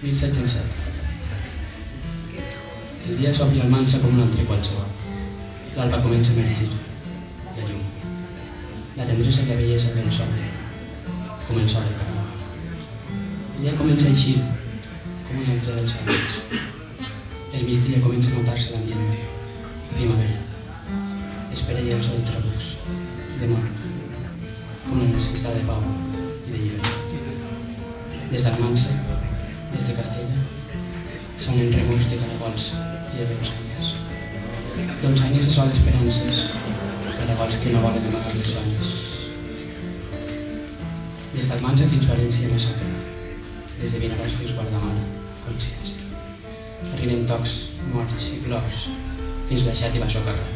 1707. El dia s'obri al mansa com un altre qualsevol. L'alba comença a emergir. La llum. La tendresa i la bellesa del sol, com el sol del carnaval. El dia comença a eixir com un altre dels anys. El migdia comença a notar-se l'ambient. Primavera. Espera i el sol trabucs. De mort. Com la necessitat de pau i de llibertat. Des d'Almansa, des de Castella, sonen remucs de caragols i de dolçaines. Dolçaines que són esperances, caragols que no volen amagar les banyes. Des d'Almansa fins València massacre, des de Vinaròs fins Guardamar, consciència. Arriben tocs, morts i plors, fins la xat i va socarrar.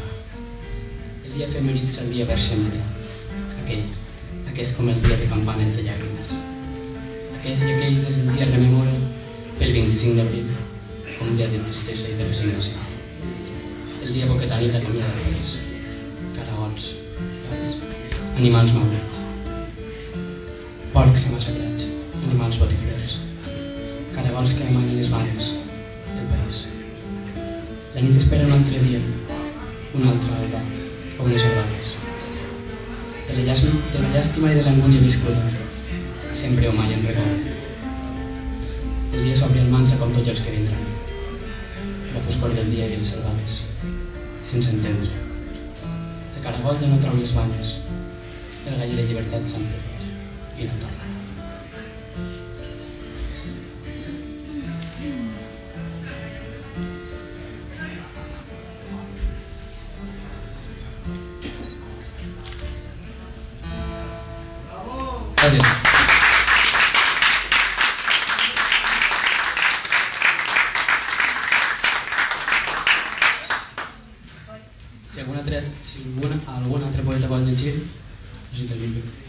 El dia femenitza el dia per sempre, aquest com el dia de campanes de llàgrimes. Aquests i aquells des del dia rememoren pel 25 d'abril com un dia de tristesa i de resignació. El dia boquetanit acomiada d'arrels, caragols, gats, animals maulets, porcs massacrats, animals botiflers, caragols que amanen les manes del país. La nit espera un altre dia, una altra alba o unes albades. De la llàstima i de l'angúnia viscuda, sempre o mai en record. El dia s'obri al mansa com tots els que vindran. La foscor del dia i les albades, sense entendre. El caragol ja no trau les banyes. El gall i la llibertat s'han perdut i no tornen. Gràcies. Si algun altre poeta vol llegir, necessita el micro.